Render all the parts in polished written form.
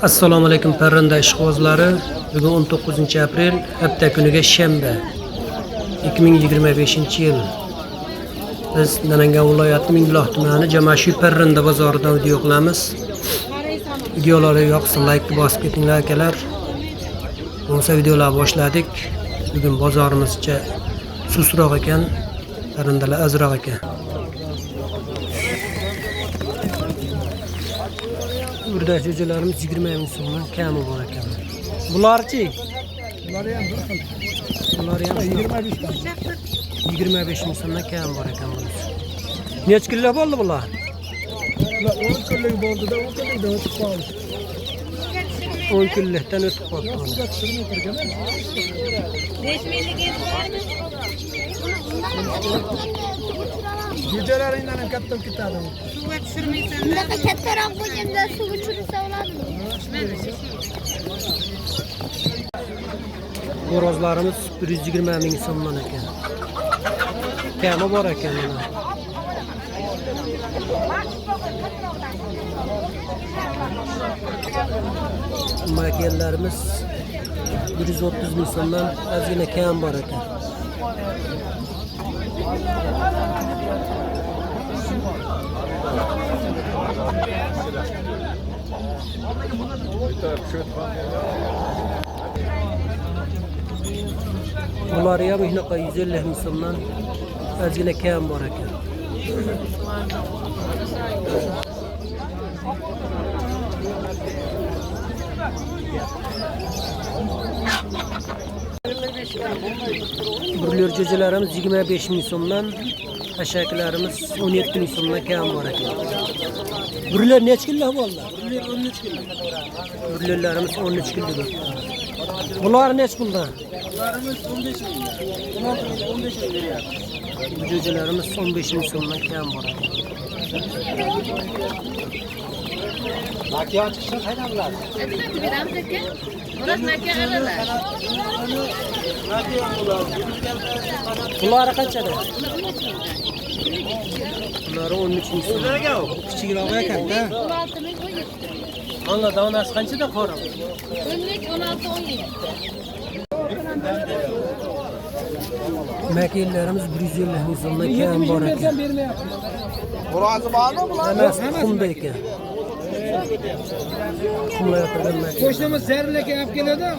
Assalomu alaykum parranda ishqibozlari. Bugun 19 aprel, hafta kuniga shanba. 2025-yil. Biz Namangan viloyati Mingbuloq tumani Jamashuy parranda bozoridan video qilamiz. Videolarga yoqsa like bosib ketinglar akalar. Bo'lsa videolar boshladik. Bugun bozorimizcha susroq ekan, parrandalar azroq ekan. Burada cücelerimiz 20 ming so'mdan kami bor ekan. Bularchi? Bular ham bir xil. Bular ham 25 dan. 25 ming so'mdan kam bor ekan bunisi. Necha kilo bo'ldi bular? Bular 10 kunlik bo'ldi-da, 10 kunlikdan o'tib qoldi. 10 kunlikdan o'tib qoldi. Cüceleringdan ham katta ketadi. Suvga tushirmaysan. Bunaqa kattaroq bo'lganda suvga tushirsa bo'ladimi? Xo'rozlarimiz 120 ming so'mdan ekan. Kami bor ekan mana. Makellarimiz 130 ming so'mdan ozgina kam bor ekan. Bular ham shunaqa 150 ming so'mdan ozgina kam bor ekan. Burlar jo'jalarimiz 25 ming so'mdan, hashaklarimiz 17 ming so'mdan kam bor ekan. Burlar necha kilo bo'ldi? Burlar 13 kilo. Burlarlarimiz 13 kilo bo'ldi. Bular necha puldan? Bularimiz 15 ming. 15 ming beryapti. Bu jo'jalarimiz 15 ming so'mdan kam bor ekan. Makiyaj chiqishni qaydan bilasiz? Beramiz aka. Bular makiyaj olalar. Bular qanchada? Bular 13 ming so'm. Kichikroq ekan-da. 16 ming 17. Ana donasi qanchada qora? 16 17. Makillarimiz 150 ming so'mdan kam bor ekan. Rozi bormi bular? Qumda ekan. Qumlar yo'qdan makil. Qo'shnimiz zaril ekan olib keladi.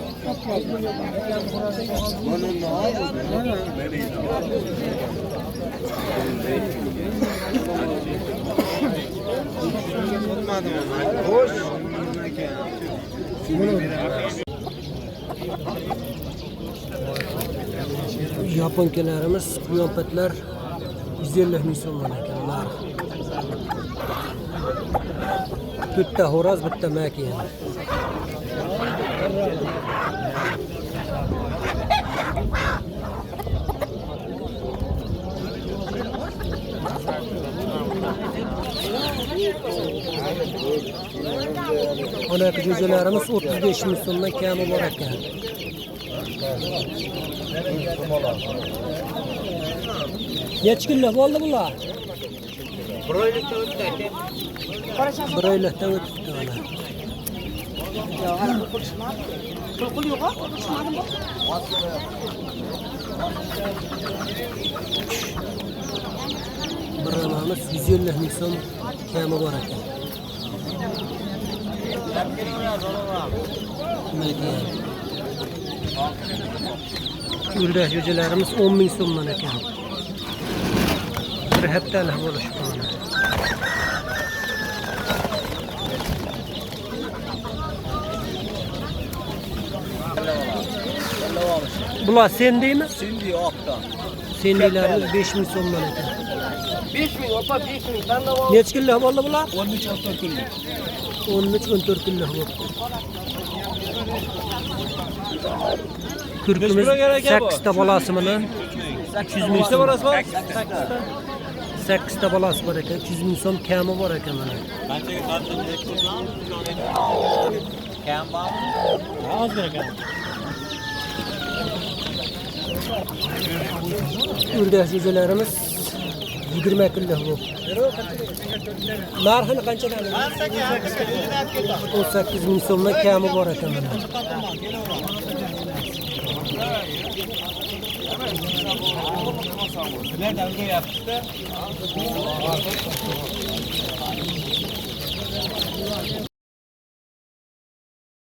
Yaponkalarimiz quyonpatlar 150 ming so'mdan ekan. Bitta xo'roz, bitta makiya. Mana jo'jalarimiz 35 ming so'mdan kami bor ekan. Necha kilo bo'ldi bular? 1 oylikdan o'tdi aka. 1 oylikdan o'tdi mana. Pul yo'q-ku, qilishmadimi? Biramamiz 150 ming so'm kami bor ekan. Burada jo'jalarimiz 10 ming so'mdan ekan. Bir haftalik bo'lishi kerak. Bular sendiymi? Sendi oqdan. Sendilarimiz 5 ming so'mdan ekan. 5 ming, opa 5 ming. Necha kilo bo'ldi bular? 13-14 kilo. 13-14 kilo bo'ldi. Kurkimiz 8 ta bolasi bilan 800 ming so'm. 8 ta bolasi bor ekan, 200 ming so'm kami bor ekan mana. Kam bormi? Ozgina ekan. Urda jo'jalarimiz 20 killo bu. Narxini qanchadan? 18 ming so'mdan kami bor ekan mana.